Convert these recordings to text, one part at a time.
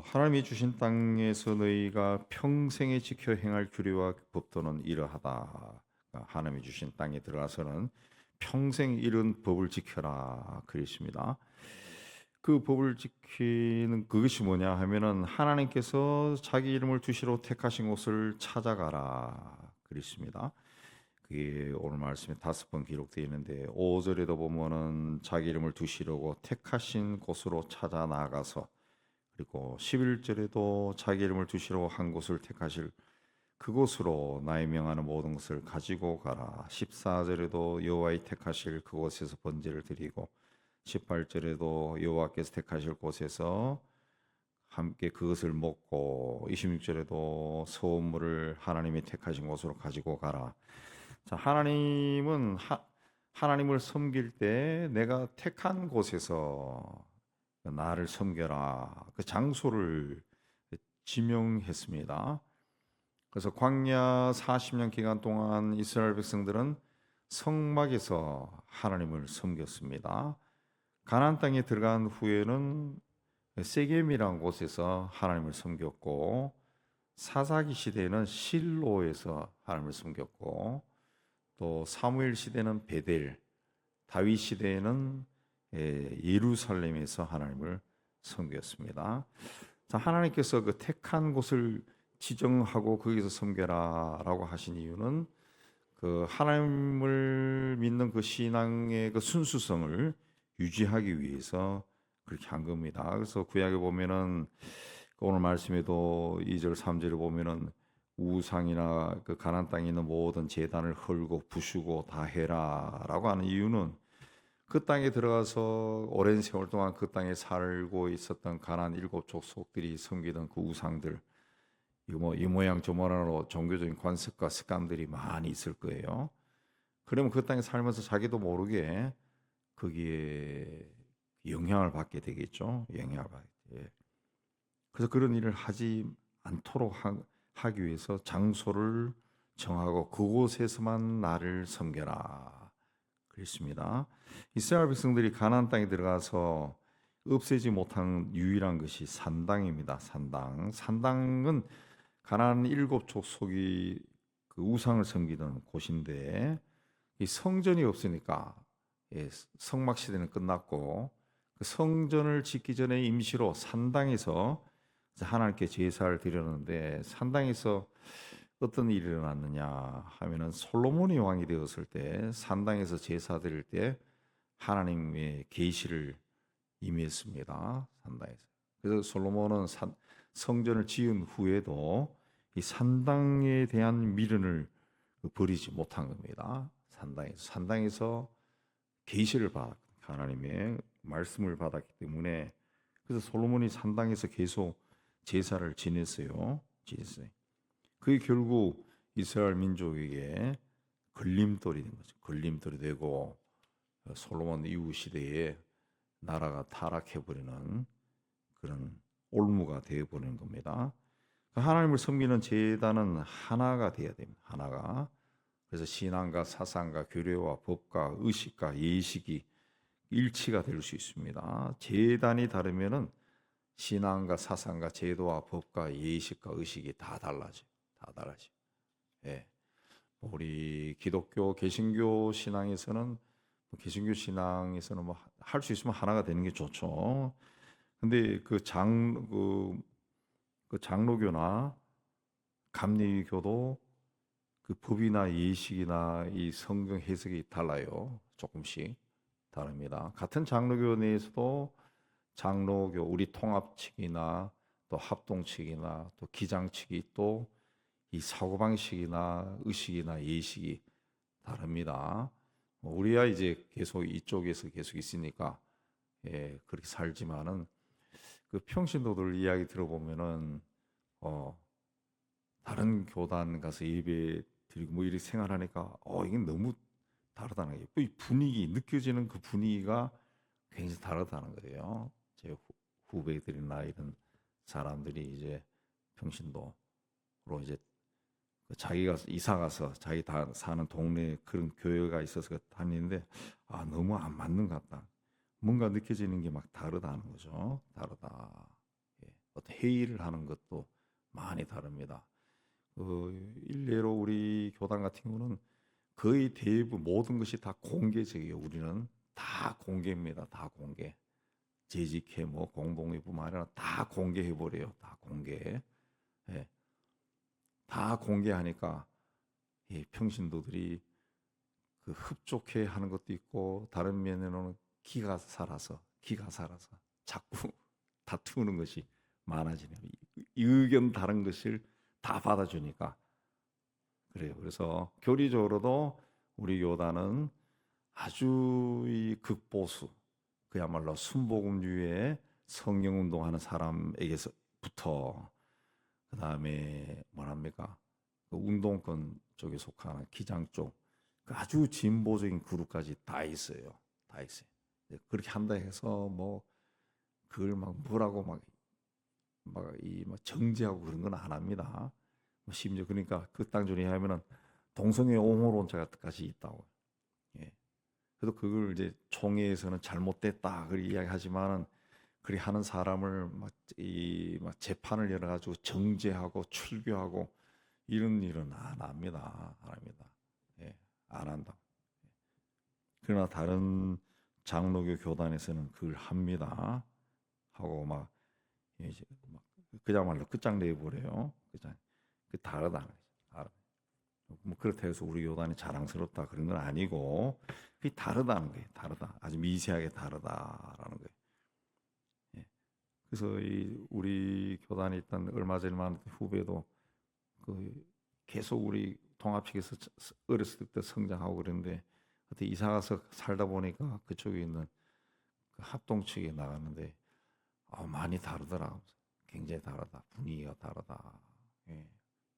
하나님이 주신 땅에서 너희가 평생에 지켜 행할 규례와 법도는 이러하다. 하나님이 주신 땅에 들어가서는 평생 이런 법을 지켜라 그랬습니다. 그 법을 지키는 그것이 뭐냐 하면은 하나님께서 자기 이름을 두시러 택하신 곳을 찾아가라 그랬습니다. 그게 오늘 말씀에 5번 기록되어 있는데 5절에도 보면은 자기 이름을 두시려고 택하신 곳으로 찾아 나가서, 그리고 11절에도 자기 이름을 두시러 한 곳을 택하실 그곳으로 나의 명하는 모든 것을 가지고 가라. 14절에도 여호와의 택하실 그곳에서 번제를 드리고 18절에도 여호와께서 택하실 곳에서 함께 그것을 먹고 26절에도 소원물을 하나님이 택하신 곳으로 가지고 가라. 자, 하나님을 섬길 때 내가 택한 곳에서 나를 섬겨라. 그 장소를 지명했습니다. 그래서 광야 40년 기간 동안 이스라엘 백성들은 성막에서 하나님을 섬겼습니다. 가나안 땅에 들어간 후에는 세겜이라는 곳에서 하나님을 섬겼고, 사사기 시대에는 실로에서 하나님을 섬겼고, 또 사무엘 시대는 베델, 다윗 시대에는 예루살렘에서 하나님을 섬겼습니다. 자, 하나님께서 그 택한 곳을 지정하고 거기서 섬겨라라고 하신 이유는 그 하나님을 믿는 그 신앙의 그 순수성을 유지하기 위해서 그렇게 한 겁니다. 그래서 구약에 보면은 오늘 말씀에도 2절 3절에 보면은 우상이나 그 가나안 땅에 있는 모든 제단을 헐고 부수고 다 해라라고 하는 이유는 그 땅에 들어가서 오랜 세월 동안 그 땅에 살고 있었던 가나안 7족속들이 섬기던 그 우상들, 이거 뭐 이 모양 저 모양으로 종교적인 관습과 습관들이 많이 있을 거예요. 그러면 그 땅에 살면서 자기도 모르게 거기에 영향을 받게 되겠죠. 영향을 받게. 예. 그래서 그런 일을 하지 않도록 하기 위해서 장소를 정하고 그곳에서만 나를 섬겨라 그랬습니다. 이스라엘 백성들이 가나안 땅에 들어가서 없애지 못한 유일한 것이 산당입니다. 산당은 가나안 7족속이 그 우상을 섬기던 곳인데, 이 성전이 없으니까, 성막 시대는 끝났고 그 성전을 짓기 전에 임시로 산당에서 하나님께 제사를 드렸는데, 산당에서 어떤 일이 일어났느냐 하면은 솔로몬이 왕이 되었을 때 산당에서 제사 드릴 때 하나님의 계시를 임했습니다. 산당에서. 그래서 솔로몬은 성전을 지은 후에도 이 산당에 대한 미련을 버리지 못한 겁니다. 산당에서 계시를 받았, 하나님의 말씀을 받았기 때문에. 그래서 솔로몬이 산당에서 계속 제사를 지냈어요. 그게 결국 이스라엘 민족에게 걸림돌이 된 거죠. 걸림돌이 되고 솔로몬 이후 시대에 나라가 타락해버리는 그런 올무가 되어버리는 겁니다. 하나님을 섬기는 제단은 하나가 되어야 됩니다. 하나가. 그래서 신앙과 사상과 규례와 법과 의식과 예식이 일치가 될 수 있습니다. 제단이 다르면은 신앙과 사상과 제도와 법과 예식과 의식이 다 달라져. 다 달라져. 예. 우리 기독교 개신교 신앙에서는 뭐 할 수 있으면 하나가 되는 게 좋죠. 근데 그 장로교나 감리교도 그 법이나 예식이나 이 성경 해석이 달라요. 조금씩 다릅니다. 같은 장로교 내에서도 장로교 우리 통합 측이나 또 합동 측이나 또 기장 측이 또 이 사고방식이나 의식이나 예식이 다릅니다. 우리야 이제 계속 이쪽에서 계속 있으니까 그렇게 살지만은 그 평신도들 이야기 들어보면은 다른 교단 가서 예배 드리고 뭐 이렇게 생활하니까 이게 너무 다르다는 거예요. 이 분위기 느껴지는 그 분위기가 굉장히 다르다는 거예요. 제 후배들이나 이런 사람들이 이제 평신도로 이제 자기가 이사 가서 자기 다 사는 동네에 그런 교회가 있어서 다니는데 너무 안 맞는 것 같다. 뭔가 느껴지는 게 막 다르다는 거죠. 다르다. 예. 어떤 회의를 하는 것도 많이 다릅니다. 일례로 우리 교단 같은 경우는 거의 대부분 모든 것이 다 공개적이에요. 우리는 다 공개입니다. 다 공개. 재직회 뭐 공동회뿐만 아니라 다 공개해 버려요. 다 공개. 예. 다 공개하니까 이 평신도들이 그 흡족해 하는 것도 있고 다른 면에는 기가 살아서 자꾸 다투는 것이 많아지네요. 이 의견 다른 것을 다 받아주니까 그래요. 그래서 교리적으로도 우리 교단은 아주 이 극보수, 그야말로 순복음주의의 성경 운동하는 사람에게서부터 그 다음에 뭐랍니까? 그 운동권 쪽에 속하는 기장 쪽, 그 아주 진보적인 그룹까지 다 있어요. 다 있어요. 그렇게 한다 해서 뭐 그걸 막 뭐라고 막 정죄하고 그런 건 안 합니다. 심지어 그러니까 그 땅준이 하면은 동성애 옹호론자까지 있다고. 예. 그래도 그걸 이제 총회에서는 잘못됐다 그렇게 이야기하지만은 그리 하는 사람을 막 재판을 열어가지고 정죄하고 출교하고 이런 일은 안 합니다. 안 합니다. 예, 안 한다. 그러나 다른 장로교 교단에서는 그걸 합니다. 하고 막 이제 막 그야말로 끝장내 버려요. 그장 그 다르다. 뭐 그렇다 해서 우리 교단이 자랑스럽다 그런 건 아니고 그게 다르다는 거예요. 다르다. 아주 미세하게 다르다라는 거예요. 예. 그래서 우리 교단에 있던 얼마 전만 후배도 그 계속 우리 통합식에서 어렸을 때부터 성장하고 그랬는데 그때 이사 가서 살다 보니까 그쪽에 있는 그 합동 측에 나갔는데 많이 다르더라. 굉장히 다르다. 분위기가 다르다. 예.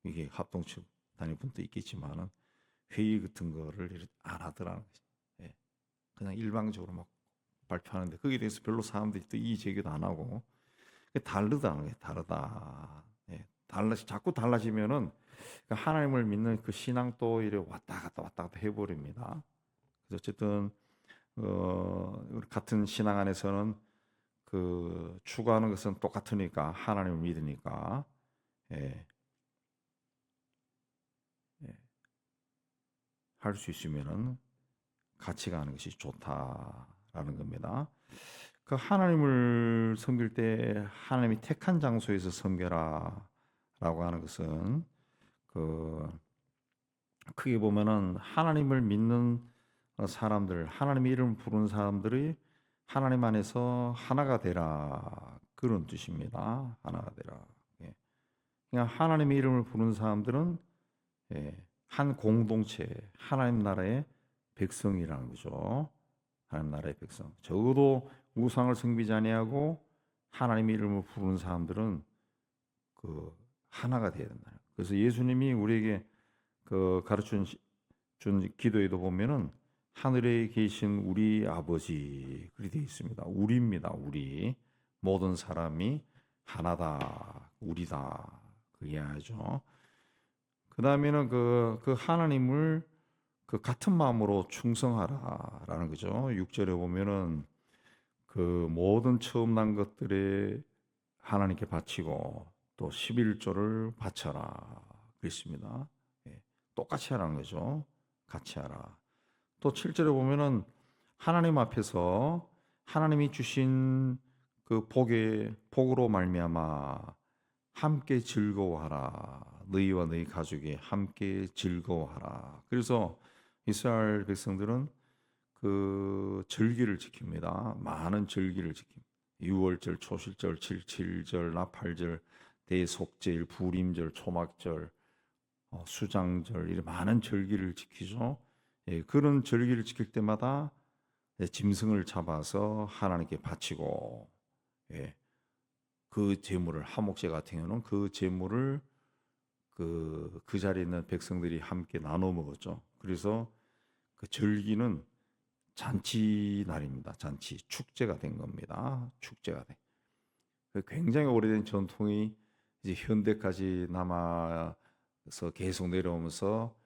이게 합동 측 다닐 분도 있겠지만은 회의 같은 거를 안 하더라는 거지. 예. 그냥 일방적으로 막 발표하는데 거기에 대해서 별로 사람들이 또 이의 제기도 안 하고 다르다는 거예요. 다르다. 예. 자꾸 달라지면은 하나님을 믿는 그 신앙도 이래 왔다 갔다 해버립니다. 그래서 어쨌든 같은 신앙 안에서는 그 추구하는 것은 똑같으니까 하나님을 믿으니까 예. 예. 할 수 있으면은 같이 가는 것이 좋다라는 겁니다. 그 하나님을 섬길 때 하나님이 택한 장소에서 섬겨라라고 하는 것은 그 크게 보면은 하나님을 믿는 사람들, 하나님의 이름을 부르는 사람들이 하나님 안에서 하나가 되라 그런 뜻입니다. 하나가 되라. 예. 그러니까 하나님의 이름을 부르는 사람들은 한 공동체, 하나님 나라의 백성이라는 거죠. 하나님 나라의 백성. 적어도 우상을 섬기지 아니하고 하나님의 이름을 부르는 사람들은 그 하나가 되어야 된다. 그래서 예수님이 우리에게 그 가르쳐 준 기도에도 보면은 하늘에 계신 우리 아버지 그렇게 되어 있습니다. 우리입니다. 우리 모든 사람이 하나다, 우리다 그 이해하죠. 그 다음에는 그 하나님을 그 같은 마음으로 충성하라라는 거죠. 6절에 보면은 그 모든 처음 난 것들에 하나님께 바치고 또 11조를 바쳐라 그랬습니다. 예, 똑같이 하라는 거죠. 같이 하라. 또 7절에 보면은 하나님 앞에서 하나님이 주신 그 복으로 말미암아 함께 즐거워하라. 너희와 너희 가족이 함께 즐거워하라. 그래서 이스라엘 백성들은 그 절기를 지킵니다. 많은 절기를 지킵니다. 유월절, 초실절, 칠칠절, 나팔절, 대속제일, 부림절, 초막절, 수장절 이런 많은 절기를 지키죠. 예, 그런 절기를 지킬 때마다 짐승을 잡아서 하나님께 바치고 예, 그 제물을 하목제 같은 경우는 그 제물을 그 자리에 있는 백성들이 함께 나눠 먹었죠. 그래서 그 절기는 잔치 날입니다. 잔치 축제가 된 겁니다. 축제가 돼. 굉장히 오래된 전통이 이제 현대까지 남아서 계속 내려오면서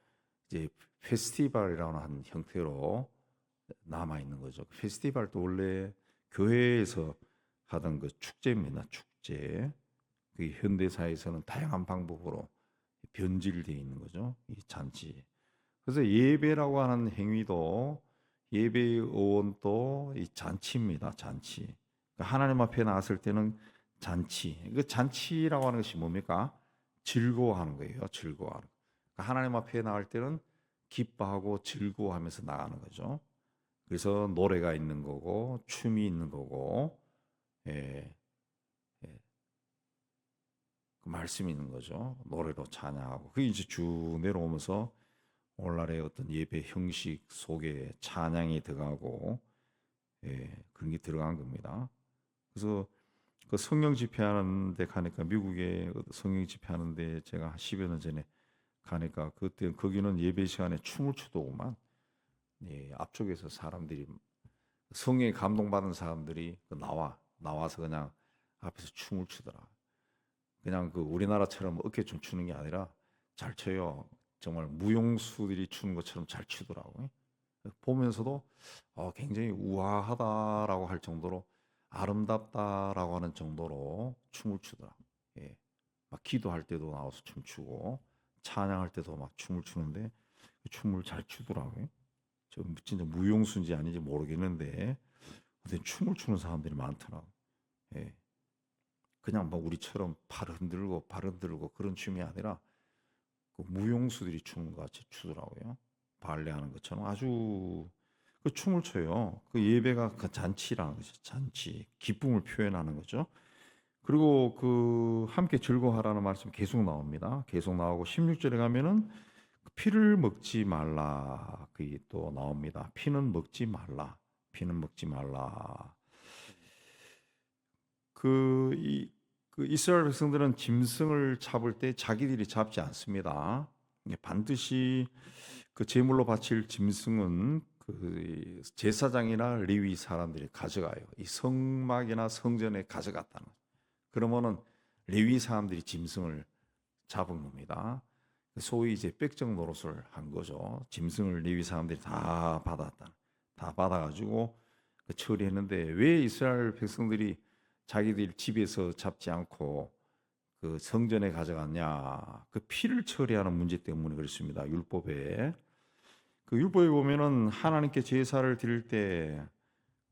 이제 페스티벌이라는 한 형태로 남아 있는 거죠. 페스티벌도 원래 교회에서 하던 그 축제입니다. 축제. 그 현대사에서는 다양한 방법으로 변질되어 있는 거죠. 이 잔치. 그래서 예배라고 하는 행위도 예배의 어원도 이 잔치입니다. 잔치. 그러니까 하나님 앞에 나왔을 때는 잔치. 그 잔치라고 하는 것이 뭡니까? 즐거워하는 거예요. 즐거워하는. 그러니까 하나님 앞에 나갈 때는 기뻐하고 즐거워하면서 나가는 거죠. 그래서 노래가 있는 거고 춤이 있는 거고 예, 예, 그 말씀이 있는 거죠. 노래로 찬양하고 그게 이제 쭉 내려오면서 오늘날의 어떤 예배 형식 속에 찬양이 들어가고 그런 게 들어간 겁니다. 그래서 그 성령 집회하는 데 가니까 미국에 성령 집회하는 데 제가 10여 년 전에 가니까 그때 거기는 예배 시간에 춤을 추더구만. 앞쪽에서 사람들이 성령에 감동받은 사람들이 나와서 그냥 앞에서 춤을 추더라. 그냥 그 우리나라처럼 어깨춤 추는 게 아니라 잘 춰요. 정말 무용수들이 추는 것처럼 잘 추더라고요. 보면서도 굉장히 우아하다라고 할 정도로 아름답다라고 하는 정도로 춤을 추더라. 예. 막 기도할 때도 나와서 춤추고 찬양할 때도 막 춤을 추는데 춤을 잘 추더라고요. 저 진짜 무용수인지 아닌지 모르겠는데 근데 춤을 추는 사람들이 많더라고. 예. 그냥 뭐 우리처럼 팔 흔들고 그런 춤이 아니라 그 무용수들이 추는 것 같이 추더라고요. 발레하는 것처럼 아주 그 춤을 춰요. 그 예배가 그 잔치라는 거죠. 잔치, 기쁨을 표현하는 거죠. 그리고 그 함께 즐거워하라는 말씀 계속 나옵니다. 계속 나오고 16절에 가면은 피를 먹지 말라 그게 또 나옵니다. 피는 먹지 말라. 피는 먹지 말라. 그 이스라엘 백성들은 짐승을 잡을 때 자기들이 잡지 않습니다. 반드시 그 제물로 바칠 짐승은 그 제사장이나 레위 사람들이 가져가요. 이 성막이나 성전에 가져갔다는. 그러면은 레위 사람들이 짐승을 잡은 겁니다. 소위 이제 백정 노릇을 한 거죠. 짐승을 레위 사람들이 다 받아가지고 처리했는데 왜 이스라엘 백성들이 자기들 집에서 잡지 않고 그 성전에 가져갔냐? 그 피를 처리하는 문제 때문에 그렇습니다. 율법에 그 율법에 보면은 하나님께 제사를 드릴 때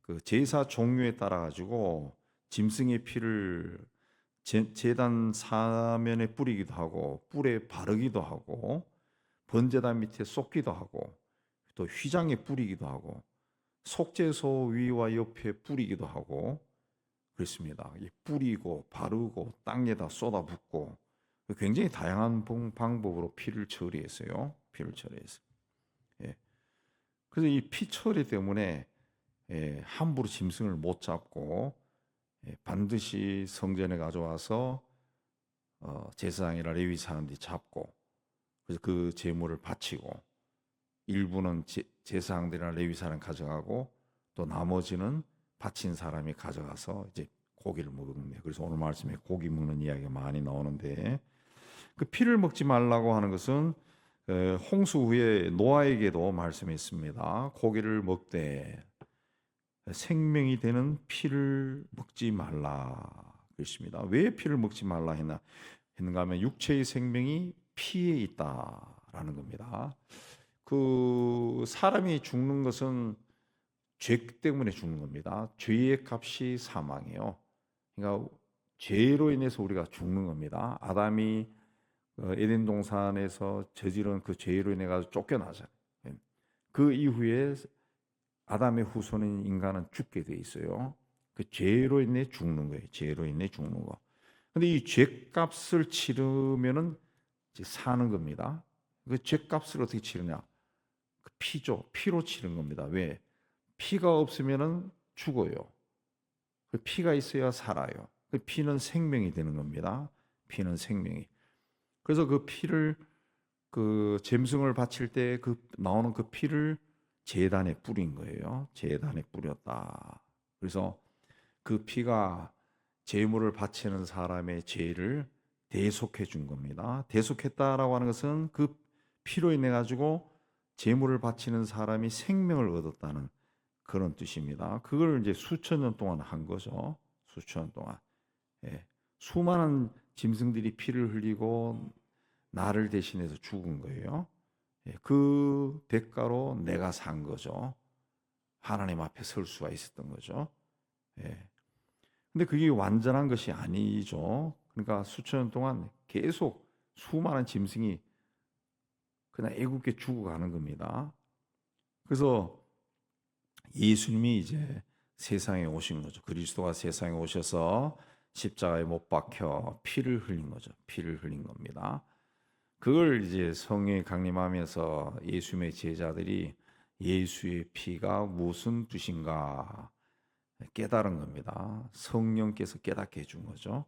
그 제사 종류에 따라 가지고 짐승의 피를 제단 사면에 뿌리기도 하고 뿔에 바르기도 하고 번제단 밑에 쏟기도 하고 또 휘장에 뿌리기도 하고 속죄소 위와 옆에 뿌리기도 하고 그렇습니다. 뿌리고 바르고 땅에다 쏟아붓고 굉장히 다양한 방법으로 피를 처리했어요. 피를 처리했어요. 예. 그래서 이 피 처리 때문에 함부로 짐승을 못 잡고 반드시 성전에 가져와서 제사장이나 레위 사람들이 잡고 그래서 그 제물을 바치고 일부는 제사장들이나 레위 사람 가져가고 또 나머지는 바친 사람이 가져가서 이제 고기를 먹는데 그래서 오늘 말씀에 고기 먹는 이야기가 많이 나오는데 그 피를 먹지 말라고 하는 것은 홍수 후에 노아에게도 말씀했습니다. 고기를 먹되 생명이 되는 피를 먹지 말라 그랬습니다. 왜 피를 먹지 말라 했는가 하면 육체의 생명이 피에 있다라는 겁니다. 그 사람이 죽는 것은 죄 때문에 죽는 겁니다. 죄의 값이 사망이에요. 그러니까 죄로 인해서 우리가 죽는 겁니다. 아담이 에덴 동산에서 저지른 그 죄로 인해 가지고 쫓겨나잖아요. 그 이후에 아담의 후손인 인간은 죽게 돼 있어요. 그 죄로 인해 죽는 거예요. 죄로 인해 죽는 거. 근데 이 죄값을 치르면은 이제 사는 겁니다. 그 죄값을 어떻게 치르냐? 그 피죠. 피로 치른 겁니다. 왜? 피가 없으면은 죽어요. 그 피가 있어야 살아요. 그 피는 생명이 되는 겁니다. 피는 생명이. 그래서 그 피를 그 짐승을 바칠 때 그 나오는 그 피를 제단에 뿌린 거예요. 제단에 뿌렸다. 그래서 그 피가 제물을 바치는 사람의 죄를 대속해 준 겁니다. 대속했다라고 하는 것은 그 피로 인해 가지고 제물을 바치는 사람이 생명을 얻었다는 그런 뜻입니다. 그걸 이제 수천 년 동안 한 거죠. 수천 년 동안. 수많은 짐승들이 피를 흘리고 나를 대신해서 죽은 거예요. 그 대가로 내가 산 거죠. 하나님 앞에 설 수가 있었던 거죠. 근데 그게 완전한 것이 아니죠. 그러니까 수천 년 동안 계속 수많은 짐승이 그냥 애굽게 죽어가는 겁니다. 그래서 예수님이 이제 세상에 오신 거죠. 그리스도가 세상에 오셔서 십자가에 못 박혀 피를 흘린 거죠. 피를 흘린 겁니다. 그걸 이제 성령이 강림하면서 예수님의 제자들이 예수의 피가 무슨 뜻인가 깨달은 겁니다. 성령께서 깨닫게 해준 거죠.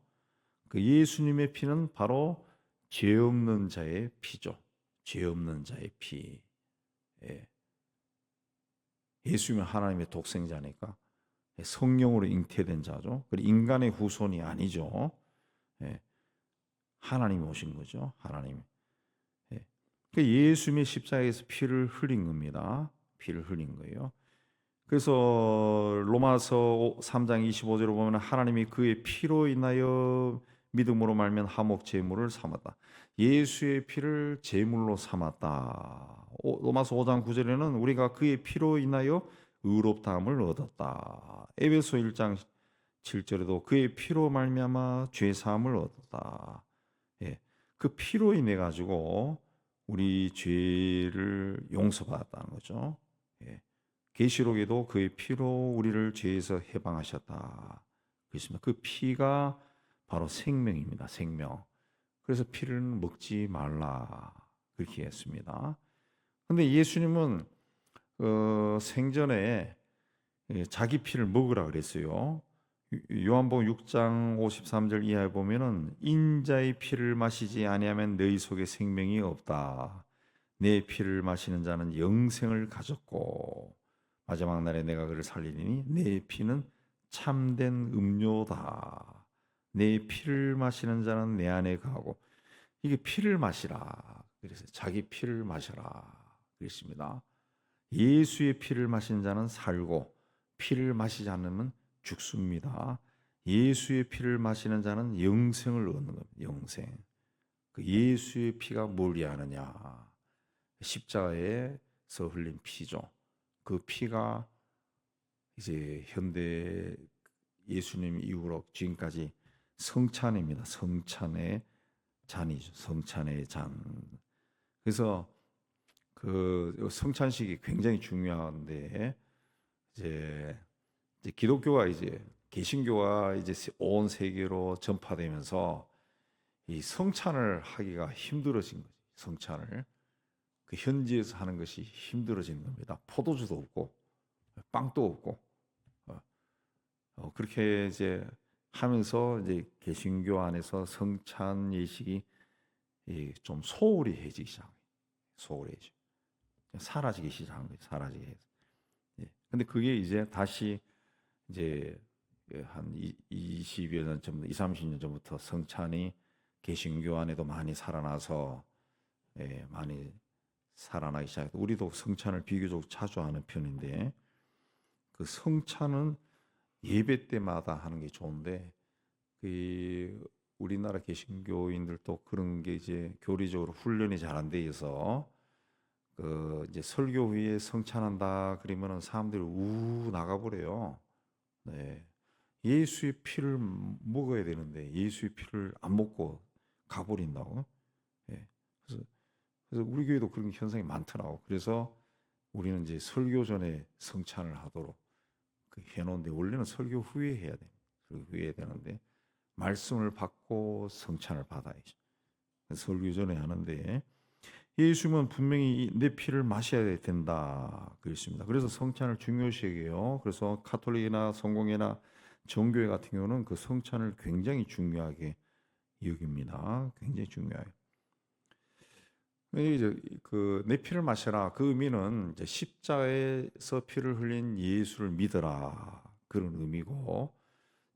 그 예수님의 피는 바로 죄 없는 자의 피죠. 죄 없는 자의 피. 예수님은 하나님의 독생자니까 성령으로 잉태된 자죠. 그리고 인간의 후손이 아니죠. 하나님이 오신 거죠. 하나님. 예수님의 십자가에서 피를 흘린 겁니다. 피를 흘린 거예요. 그래서 로마서 3장 25절을 보면 하나님이 그의 피로 인하여 믿음으로 말면 화목 제물을 삼았다. 예수의 피를 제물로 삼았다. 로마서 5장 9절에는 우리가 그의 피로 인하여 의롭다함을 얻었다. 에베소 1장 7절에도 그의 피로 말미암아 죄 사함을 얻었다. 그 피로 인해 가지고 우리 죄를 용서받았다는 거죠. 계시록에도 그의 피로 우리를 죄에서 해방하셨다. 그렇습니다. 그 피가 바로 생명입니다. 생명. 그래서 피를 먹지 말라 그렇게 했습니다. 그런데 예수님은 생전에 자기 피를 먹으라 그랬어요. 요한복음 6장 53절 이하에 보면은 인자의 피를 마시지 아니하면 너희 속에 생명이 없다. 내 피를 마시는 자는 영생을 가졌고 마지막 날에 내가 그를 살리리니 내 피는 참된 음료다. 내 피를 마시는 자는 내 안에 거하고 이게 피를 마시라. 그래서 자기 피를 마셔라. 그랬습니다. 예수의 피를 마시는 자는 살고 피를 마시지 않으면 죽습니다. 예수의 피를 마시는 자는 영생을 얻는 겁니다. 영생. 그 예수의 피가 뭘 위하느냐? 십자가에서 흘린 피죠. 그 피가 이제 현대 예수님 이후로 지금까지 성찬입니다. 성찬의 잔이죠. 성찬의 잔. 그래서 그 성찬식이 굉장히 중요한데 이제 기독교가 이제 개신교가 이제 온 세계로 전파되면서 이 성찬을 하기가 힘들어진 거죠. 성찬을 그 현지에서 하는 것이 힘들어진 겁니다. 포도주도 없고 빵도 없고 그렇게 이제 하면서 이제 개신교 안에서 성찬 예식이 좀 소홀히 해지기 시작. 소홀히 해지. 사라지기 시작한 거예요. 사라지게 해서. 근데 그게 이제 다시 이제 한 20여 년 전부터 20, 30년 전부터 성찬이 개신교 안에도 많이 살아나서 많이 살아나기 시작했고 우리도 성찬을 비교적 자주 하는 편인데 그 성찬은 예배 때마다 하는 게 좋은데 그 우리나라 개신교인들도 그런 게 이제 교리적으로 훈련이 잘 안 돼 있어서 그 이제 설교 후에 성찬한다 그러면은 사람들이 우 나가버려요. 네. 예수의 피를 먹어야 되는데 예수의 피를 안 먹고 가버린다고. 그래서 우리 교회도 그런 현상이 많더라고. 그래서 우리는 이제 설교 전에 성찬을 하도록 해놓은데 원래는 설교 후에 해야 돼. 설교 후에 해야 되는데 말씀을 받고 성찬을 받아야죠. 설교 전에 하는데 예수님은 분명히 내 피를 마셔야 된다 그랬습니다. 그래서 성찬을 중요시 여겨요. 그래서 가톨릭이나 성공회나 정교회 같은 경우는 그 성찬을 굉장히 중요하게 여깁니다. 굉장히 중요해요. 이제 그 내 피를 마셔라 그 의미는 이제 십자가에서 피를 흘린 예수를 믿어라 그런 의미고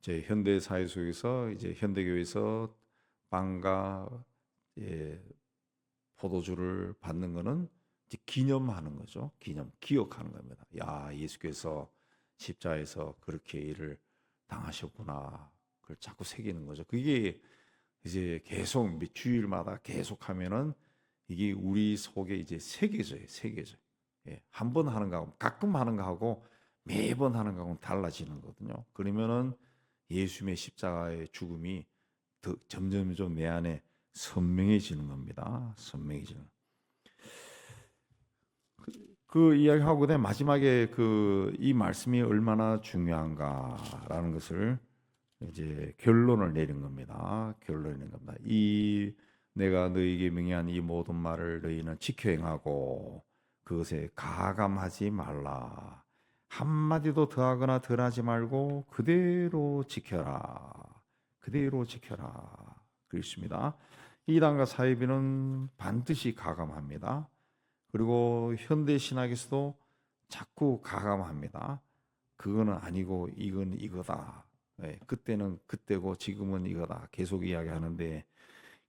이제 현대 사회 속에서 이제 현대교회에서 빵과 포도주를 받는 이제 기념하는 거죠. 기억하는 겁니다. 야 예수께서 십자가에서 그렇게 일을 당하셨구나. 그걸 자꾸 새기는 거죠. 그게 이제 계속 주일마다 계속 하면은 이게 우리 속에 이제 새겨져요, 새겨져. 예, 한 번 하는 거하고 가끔 하는 거하고 매번 하는 거하고는 달라지는 거거든요. 그러면은 예수님의 십자가의 죽음이 더 점점점 내 안에 선명해지는 겁니다. 선명해지는. 그 이야기하고 내 마지막에 이 말씀이 얼마나 중요한가라는 것을 이제 결론을 내린 겁니다. 결론을 내린 겁니다. 이 내가 너희에게 명령한 이 모든 말을 너희는 지켜 행하고 그것에 가감하지 말라. 한마디도 더하거나 덜하지 말고 그대로 지켜라. 그대로 지켜라. 그렇습니다. 이단과 사이비는 반드시 가감합니다. 그리고 현대 신학에서도 자꾸 가감합니다. 그거는 아니고 이건 이거다. 예, 그때는 그때고 지금은 이거다. 계속 이야기하는데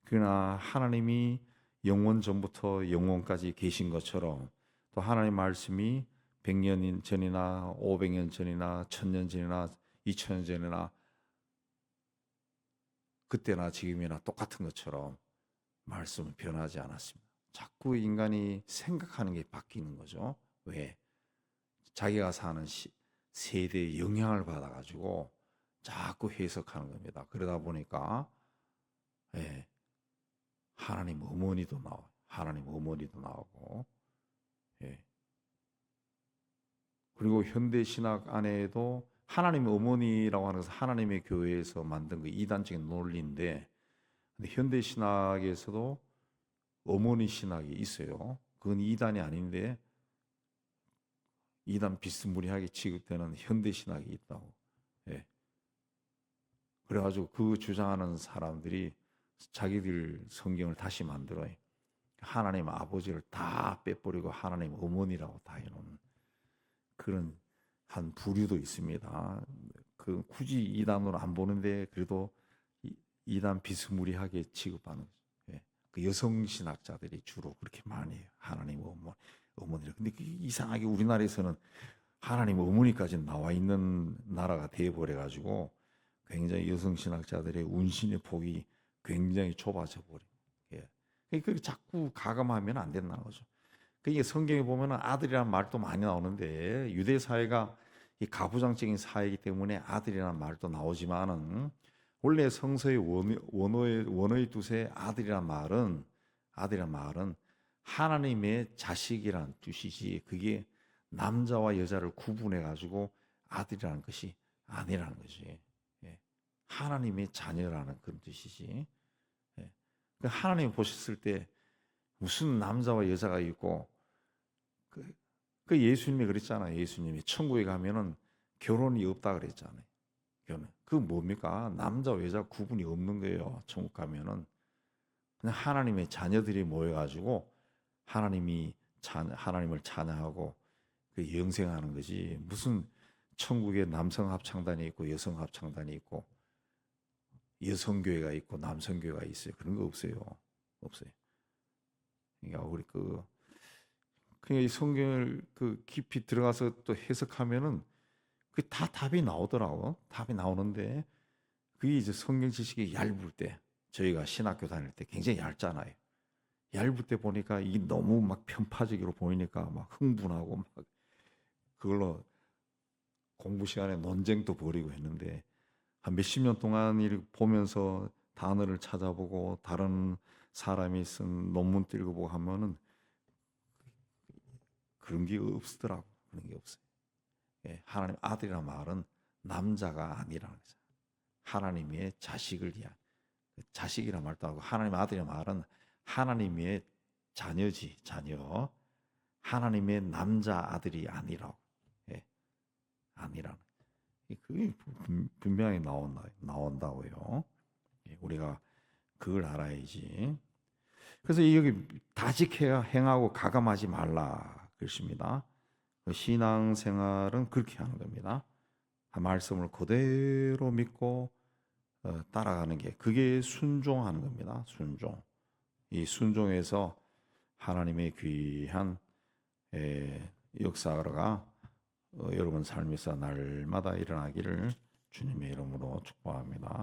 그러나 하나님이 영원 전부터 영원까지 계신 것처럼 또 하나님 말씀이 100년 전이나 500년 전이나 1000년 전이나 2000년 전이나 그때나 지금이나 똑같은 것처럼 말씀은 변하지 않았습니다. 자꾸 인간이 생각하는 게 바뀌는 거죠. 왜? 자기가 사는 세대의 영향을 받아가지고 자꾸 해석하는 겁니다. 그러다 보니까 예, 하나님 어머니도 나와요. 하나님 어머니도 나오고 예. 그리고 현대 신학 안에도 하나님 어머니라고 하는 것은 하나님의 교회에서 만든 그 이단적인 논리인데 근데 현대 신학에서도 어머니 신학이 있어요. 그건 이단이 아닌데 이단 비스무리하게 취급되는 현대 신학이 있다고. 예. 그래가지고 그 주장하는 사람들이 자기들 성경을 다시 만들어요. 하나님 아버지를 다 빼버리고 하나님 어머니라고 다 해놓은 그런 한 부류도 있습니다. 그 굳이 이단으로 안 보는데 그래도 이단 비스무리하게 취급하는 거죠. 예. 그 여성 신학자들이 주로 그렇게 많이 해요. 하나님 어머니를. 근데 이상하게 우리나라에서는 하나님 어머니까지 나와 있는 나라가 되어버려 가지고 굉장히 여성 신학자들의 운신의 폭이 굉장히 좁아져 버려. 예. 그러니까 자꾸 가감하면 안 된다는 거죠. 그러니까 성경에 보면은 아들이라는 말도 많이 나오는데 유대 사회가 이 가부장적인 사회이기 때문에 아들이라는 말도 나오지만은 원래 성서의 원어의 뜻의 아들이라는 말은 하나님의 자식이란 뜻이지 그게 남자와 여자를 구분해 가지고 아들이라는 것이 아니라는 거지. 예. 하나님의 자녀라는 그런 뜻이지. 예. 하나님 보셨을 때 무슨 남자와 여자가 있고 그 예수님이 그랬잖아요. 예수님이 천국에 가면은 결혼이 없다 그랬잖아요. 결혼. 그 뭡니까? 남자와 여자 구분이 없는 거예요. 천국 가면은 그냥 하나님의 자녀들이 모여가지고 하나님을 찬양하고 그 영생하는 거지. 무슨 천국에 남성 합창단이 있고 여성 합창단이 있고 여성교회가 있고 남성교회가 있어요. 그런 거 없어요. 없어요. 그러니까 우리 그냥 이 성경을 깊이 들어가서 또 해석하면은 그 다 답이 나오더라고. 답이 나오는데 그게 이제 성경 지식이 얇을 때 저희가 신학교 다닐 때 굉장히 얇잖아요. 얇을 때 보니까 이게 너무 막 편파적으로 보이니까 막 흥분하고 막 그걸로 공부 시간에 논쟁도 벌이고 했는데 한 몇십 년 동안 이렇게 보면서 단어를 찾아보고 다른 사람이 쓴 논문 읽어보고 하면은 그런 게 없더라고. 그런 게 없어요. 예, 하나님 아들이라는 말은 남자가 아니라는 거죠. 하나님의 자식을 위한 자식이란 말도 하고 하나님 아들이라는 말은 하나님의 자녀지 자녀. 하나님의 남자 아들이 아니라고. 예, 아니라는. 그게 분명히 나온다고요. 예, 우리가 그걸 알아야지. 그래서 여기 다직해야 행하고 가감하지 말라 그렇습니다. 신앙생활은 그렇게 하는 겁니다. 말씀을 그대로 믿고 따라가는 게 그게 순종하는 겁니다. 순종. 이 순종에서 하나님의 귀한 역사가 여러분 삶에서 날마다 일어나기를 주님의 이름으로 축복합니다.